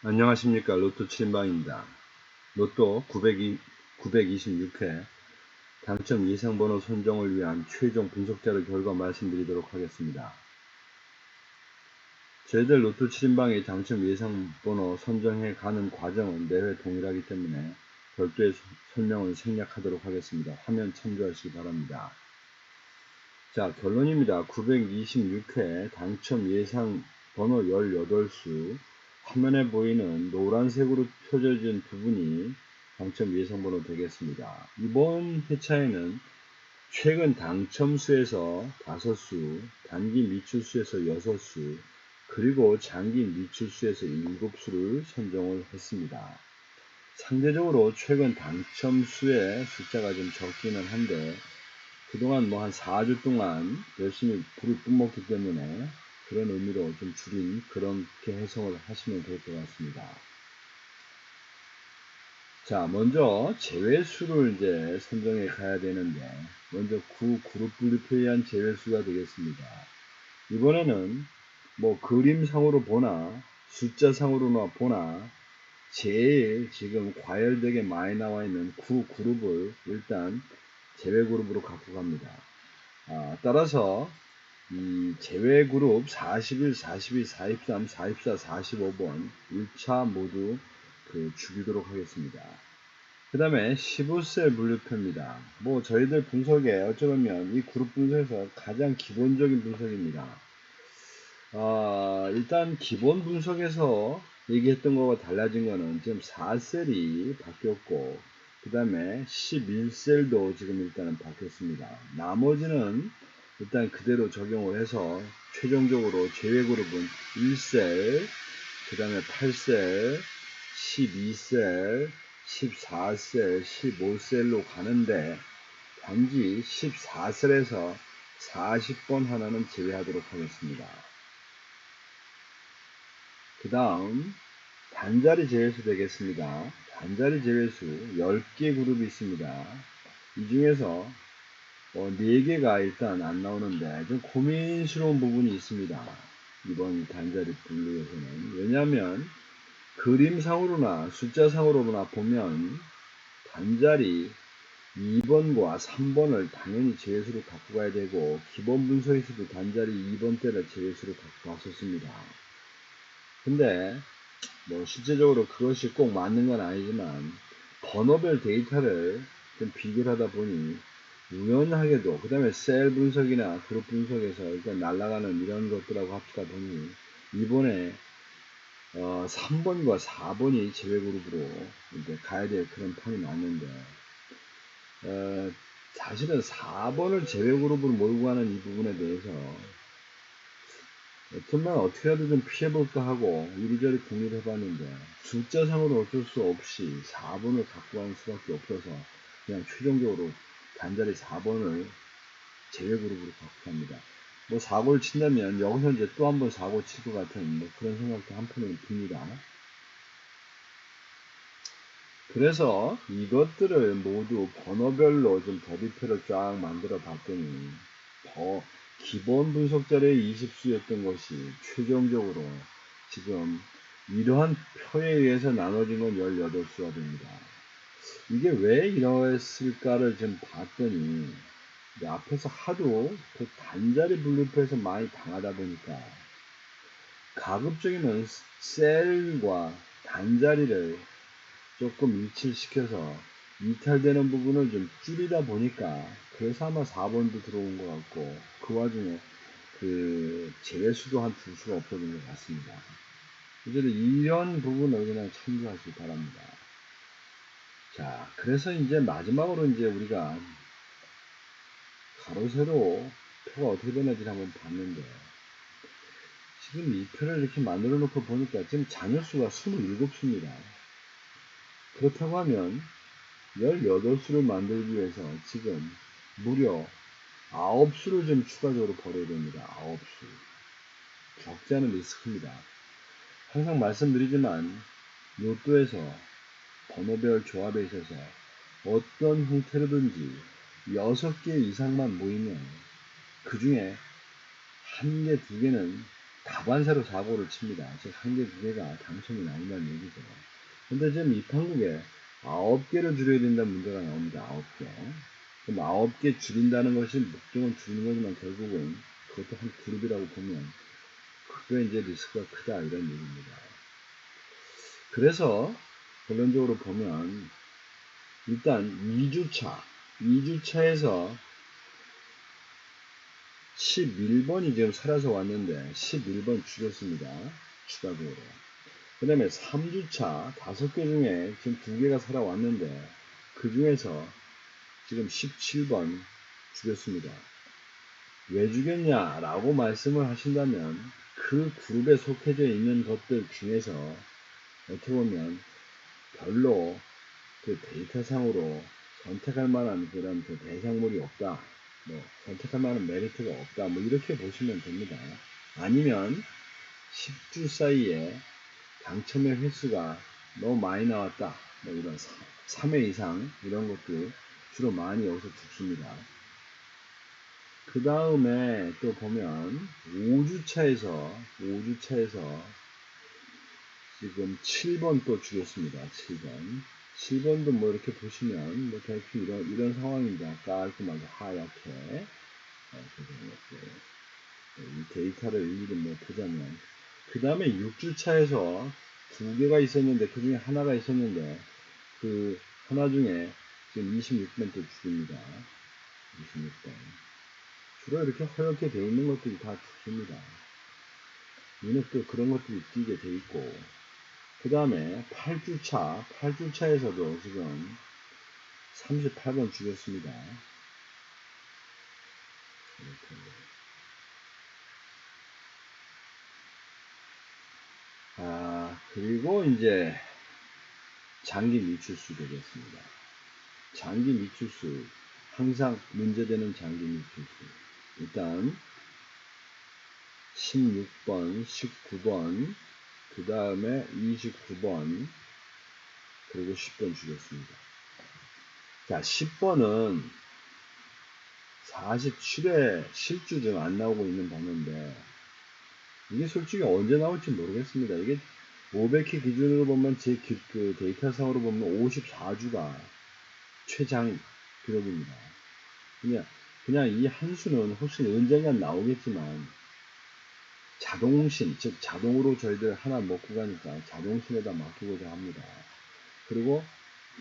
안녕하십니까. 로또 7인방입니다. 로또 926회 당첨 예상번호 선정을 위한 최종 분석자료 결과 말씀드리도록 하겠습니다. 저희들 로또 7인방의 당첨 예상번호 선정해 가는 과정은 매회 동일하기 때문에 별도의 설명을 생략하도록 하겠습니다. 화면 참조하시기 바랍니다. 자, 결론입니다. 926회 당첨 예상번호 18수, 화면에 보이는 노란색으로 표져진 부분이 당첨 예상번호 되겠습니다. 이번 회차에는 최근 당첨수에서 5수, 단기 미출수에서 6수, 그리고 장기 미출수에서 7수를 선정을 했습니다. 상대적으로 최근 당첨수의 숫자가 좀 적기는 한데 그동안 한 4주 동안 열심히 불을 뿜었기 때문에 그런 의미로 좀 줄인 그렇게 해석을 하시면 될 것 같습니다. 자, 먼저 제외수를 이제 선정해 가야 되는데 먼저 그룹 분류표에 의한 제외수가 되겠습니다. 이번에는 그림상으로 보나 숫자상으로나 보나 제일 지금 과열되게 많이 나와 있는 그룹을 일단 제외 그룹으로 갖고 갑니다. 따라서 이 제외 그룹 41, 42, 43, 44, 45번 1차 모두 죽이도록 하겠습니다. 그 다음에 15셀 분류표입니다. 저희들 분석에 어쩌면 이 그룹 분석에서 가장 기본적인 분석입니다. 일단 기본 분석에서 얘기했던 거와 달라진 거는 지금 4셀이 바뀌었고 그 다음에 11셀도 지금 일단은 바뀌었습니다. 나머지는 일단 그대로 적용을 해서 최종적으로 제외 그룹은 1셀, 그 다음에 8셀, 12셀, 14셀, 15셀로 가는데 단지 14셀에서 40번 하나는 제외하도록 하겠습니다. 그 다음 단자리 제외수 되겠습니다. 단자리 제외수 10개 그룹이 있습니다. 이 중에서 4개가 일단 안 나오는데 좀 고민스러운 부분이 있습니다. 이번 단자리 분류에서는. 왜냐하면 그림상으로나 숫자상으로나 보면 단자리 2번과 3번을 당연히 제외수로 갖고 가야 되고 기본 분석에서도 단자리 2번대를 제외수로 갖고 갔었습니다. 근데 실제적으로 그것이 꼭 맞는 건 아니지만 번호별 데이터를 좀 비교를 하다 보니 우연하게도 그 다음에 셀 분석이나 그룹 분석에서 일단 날아가는 이런 것들하고 합치다 보니 이번에 3번과 4번이 제외 그룹으로 이제 가야 될 그런 판이 났는데 사실은 4번을 제외 그룹으로 몰고 가는 이 부분에 대해서 어쩌면 어떻게라도 좀 피해볼까 하고 이리저리 공유를 해봤는데 숫자상으로 어쩔 수 없이 4번을 갖고 가는 수밖에 없어서 그냥 최종적으로 단자리 4번을 제외 그룹으로 갖고 갑니다. 사고를 친다면 여기서 이제 또 한 번 사고 칠 것 같은 그런 생각도 한편으로 듭니다. 그래서 이것들을 모두 번호별로 좀 대비표를 쫙 만들어 봤더니 기본 분석 자료의 20수였던 것이 최종적으로 지금 이러한 표에 의해서 나눠진 건 18수가 됩니다. 이게 왜 이랬을까를 좀 봤더니 앞에서 하도 그 단자리 분류표에서 많이 당하다 보니까 가급적이면 셀과 단자리를 조금 일치시켜서 이탈되는 부분을 좀 줄이다 보니까 그래서 아마 4번도 들어온 것 같고 그 와중에 제외수도 한 2수가 없어진 것 같습니다. 어쨌든 이런 부분을 그냥 참고하시기 바랍니다. 자, 그래서 이제 마지막으로 이제 우리가 가로 세로 표가 어떻게 되는지 한번 봤는데 지금 이 표를 이렇게 만들어 놓고 보니까 지금 잔여수가 27수입니다. 그렇다고 하면 18수를 만들기 위해서 지금 무려 9수를 좀 추가적으로 벌여야 됩니다. 9수. 적지 않은 리스크입니다. 항상 말씀드리지만 로또에서 번호별 조합에 있어서 어떤 형태로든지 6개 이상만 모이면 그 중에 1개, 2개는 다반사로 사고를 칩니다. 즉, 한 개, 두 개가 당첨이 나온다는 얘기죠. 근데 지금 이 판국에 9개를 줄여야 된다는 문제가 나옵니다. 9개. 그럼 9개 줄인다는 것이 목적은 줄이는 거지만 결국은 그것도 한 그룹이라고 보면 그게 이제 리스크가 크다 이런 얘기입니다. 그래서 결론적으로 보면 일단 2주차에서 11번이 지금 살아서 왔는데 11번 줄였습니다. 추가적으로. 그 다음에 3주차 5개 중에 지금 2개가 살아왔는데 그 중에서 지금 17번 죽였습니다. 왜 죽였냐라고 말씀을 하신다면 그 그룹에 속해져 있는 것들 중에서 어떻게 보면 별로 그 데이터상으로 선택할 만한 그런 그 대상물이 없다. 뭐 선택할 만한 메리트가 없다. 뭐 이렇게 보시면 됩니다. 아니면 10주 사이에 당첨의 횟수가 너무 많이 나왔다. 뭐 이런 3회 이상 이런 것들 주로 많이 여기서 죽습니다. 그 다음에 또 보면 5주차에서 지금 7번 또 죽였습니다. 7번. 7번도 뭐 이렇게 보시면 뭐 대충 이런 상황입니다. 깔끔하게 하얗게. 이 데이터를 일일이 뭐 보자면. 그 다음에 6주차에서 2개가 있었는데 그 중에 하나가 있었는데 그 하나 중에 지금 26번 또 죽입니다. 26번. 주로 이렇게 허옇게 되어 있는 것들이 다 죽습니다. 눈에 또 그런 것들이 띄게 되어 있고 그 다음에 8주차에서도 지금 38번 죽였습니다. 그리고 이제 장기 미출수 되겠습니다. 장기 미출수, 항상 문제되는 장기 미출수. 일단 16번, 19번, 그 다음에 29번, 그리고 10번 죽였습니다. 자, 10번은 47회 실주 좀 안 나오고 있는 번호인데 이게 솔직히 언제 나올지 모르겠습니다. 이게 500회 기준으로 보면 그 데이터상으로 보면 54주가 최장 기록입니다. 그냥 이 한 수는 혹시 언젠간 나오겠지만 자동신, 즉 자동으로 저희들 하나 먹고 가니까 자동신에다 맡기고자 합니다. 그리고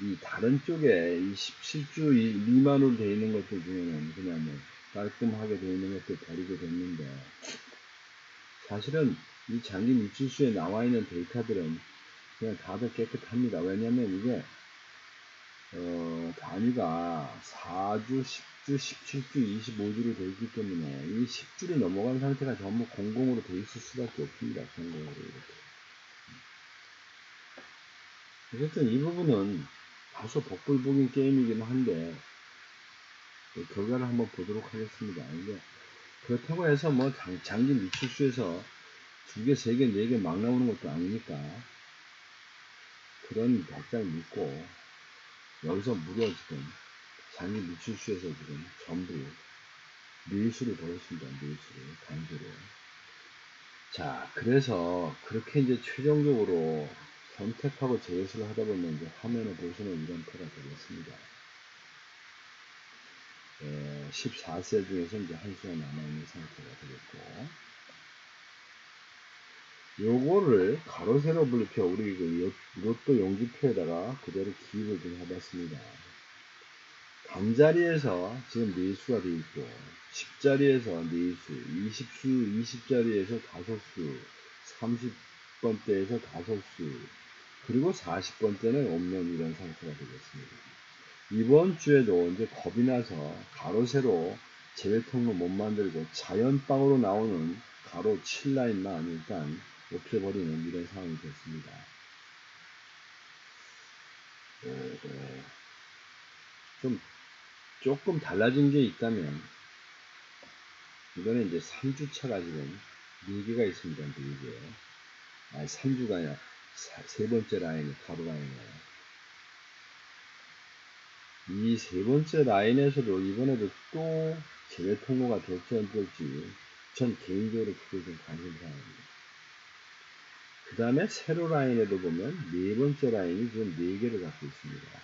이 다른 쪽에 이 17주 미만으로 되어 있는 것들 중에는 그냥 뭐 깔끔하게 되어 있는 것들 버리게 됐는데 사실은 이 장기 미치수에 나와 있는 데이터들은 그냥 다들 깨끗합니다. 왜냐면 이게 단위가 4주, 10주, 17주, 25주로 되어 있기 때문에 이 10주를 넘어간 상태가 전부 공공으로 되어 있을 수밖에 없습니다. 공공으로 이렇게. 어쨌든 이 부분은 다소 복불복인 게임이긴 한데 결과를 한번 보도록 하겠습니다. 이게 그렇다고 해서 뭐 장기 미출수에서 2개, 3개, 4개 막 나오는 것도 아니니까 그런 백달 믿고 여기서 무려 지금 장기 미출수에서 지금 전부 밀수를 벌였습니다. 밀수를 강제로. 자, 그래서 그렇게 이제 최종적으로 선택하고 제외수를 하다 보면 이제 화면에 보시는 이런 표가 되겠습니다. 14세 중에서 이제 한 수가 남아있는 상태가 되겠고, 요거를 가로 세로 분류표 우리 그 로또 용지표에다가 그대로 기입을 좀 해봤습니다. 단자리에서 지금 4수가 되어 있고 10자리에서 4수, 20자리에서 5수, 30번대에서 5수, 그리고 40번대는 없는 이런 상태가 되겠습니다. 이번 주에도 이제 겁이 나서 가로 세로 제외 통로 못 만들고 자연빵으로 나오는 가로 7라인만 일단 없애버리는 이런 상황이 됐습니다. 조금 달라진 게 있다면 이거는 이제 3주차가 지금 4개가 있습니다. 4개. 3주가 아니라 세 번째 라인이 가로 라인이에요. 이 세 번째 라인에서도 이번에도 또 제외 통로가 될지 안 될지 전 개인적으로 그게 좀 관심사입니다. 그 다음에 세로 라인에도 보면 네 번째 라인이 지금 4개를 갖고 있습니다.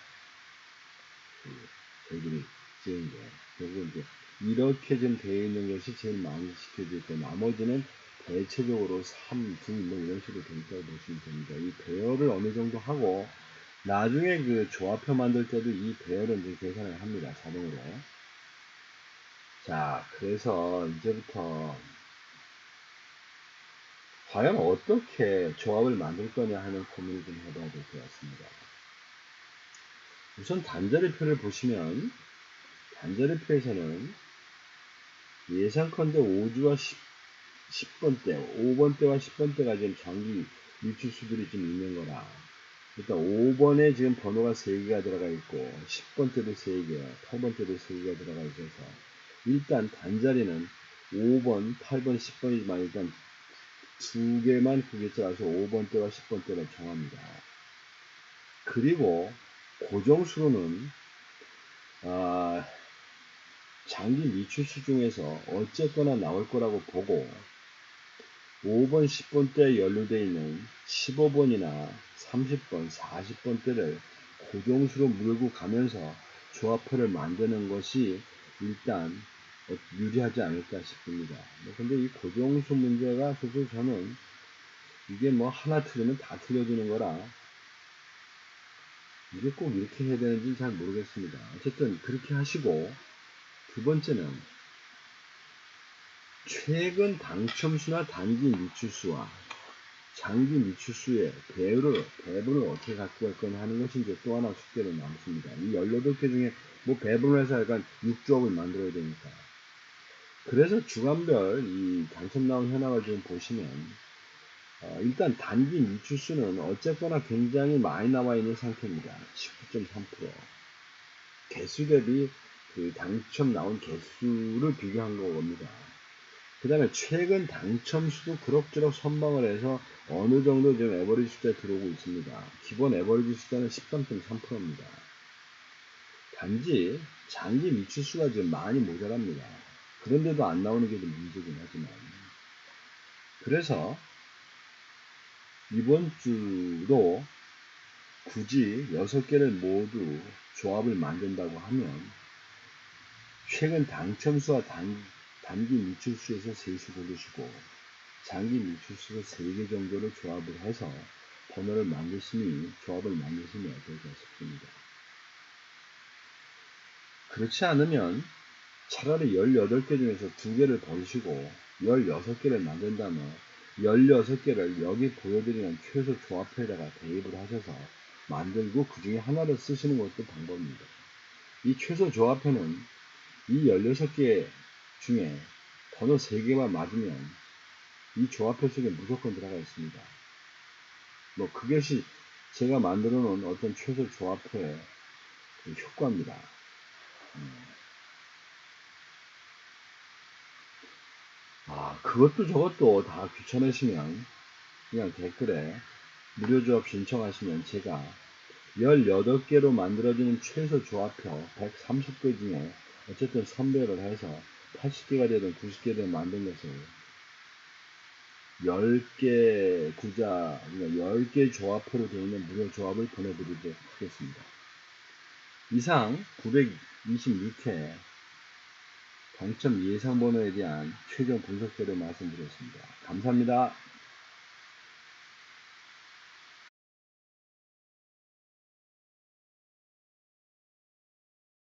저희들이 지은 게. 그리고 이제 이렇게 좀 되어 있는 것이 제일 많이 지켜져 있고, 나머지는 대체적으로 3, 2, 뭐 이런 식으로 되어 있다고 보시면 됩니다. 이 배열을 어느 정도 하고, 나중에 그 조합표 만들 때도 이 배열은 이제 계산을 합니다. 자동으로. 자, 그래서 이제부터 과연 어떻게 조합을 만들 거냐 하는 고민을 좀 해봐야 될 것 같습니다. 우선 단자리표를 보시면, 단자리표에서는 예상컨대 5주와 10번대, 5번대와 10번대가 지금 장기 밀출수들이 좀 있는 거라. 일단 5번에 지금 번호가 3개가 들어가 있고 10번대도 3개, 8번대도 3개가 들어가 있어서 일단 단자리는 5번, 8번, 10번이지만 일단 2개만 크게 짜서 5번대와 10번대를 정합니다. 그리고 고정수로는 장기 밀출수 중에서 어쨌거나 나올 거라고 보고 5번, 10번 때 연루되어 있는 15번이나 30번, 40번 대를 고정수로 물고 가면서 조합표를 만드는 것이 일단 유리하지 않을까 싶습니다. 근데 이 고정수 문제가 사실 저는 이게 뭐 하나 틀리면 다 틀려지는 거라 이게 꼭 이렇게 해야 되는지 잘 모르겠습니다. 어쨌든 그렇게 하시고, 두 번째는 최근 당첨수나 단기 밀출수와 장기 밀출수의 배분을 어떻게 갖고 갈 거냐 하는 것이 이제 또 하나 숙제로 남습니다. 이 18개 중에 뭐 배분을 해서 약간 6조합을 만들어야 되니까. 그래서 주간별 이 당첨 나온 현황을 좀 보시면, 일단 단기 밀출수는 어쨌거나 굉장히 많이 나와 있는 상태입니다. 19.3%. 개수 대비 그 당첨 나온 개수를 비교한 겁니다. 그 다음에 최근 당첨수도 그럭저럭 선방을 해서 어느 정도 지금 에버리지 숫자에 들어오고 있습니다. 기본 에버리지 숫자는 13.3%입니다. 단지 장기 밀출수가 지금 많이 모자랍니다. 그런데도 안 나오는 게 좀 문제긴 하지만. 그래서 이번 주도 굳이 6개를 모두 조합을 만든다고 하면 최근 당첨수와 단기 밀출수에서 세수 고르시고 장기 밀출수로 3개 정도를 조합을 해서 번호를 조합을 만드시면 어떨까 싶습니다. 그렇지 않으면 차라리 18개 중에서 2개를 버리시고 16개를 만든다면 16개를 여기 보여드리는 최소 조합표에다가 대입을 하셔서 만들고 그 중에 하나를 쓰시는 것도 방법입니다. 이 최소 조합표는 이 16개 중에 번호 3개만 맞으면 이 조합표 속에 무조건 들어가 있습니다. 뭐 그것이 제가 만들어 놓은 어떤 최소 조합표의 그 효과입니다. 그것도 저것도 다 귀찮으시면 그냥 댓글에 무료 조합 신청하시면 제가 18개로 만들어지는 최소 조합표 130개 중에 어쨌든 선별을 해서 80개가 되든 90개든 만든 것을 10개 구자, 10개 조합표로 되어 있는 무료 조합을 보내드리도록 하겠습니다. 이상 926회 당첨 예상 번호에 대한 최종 분석대로 말씀드렸습니다. 감사합니다.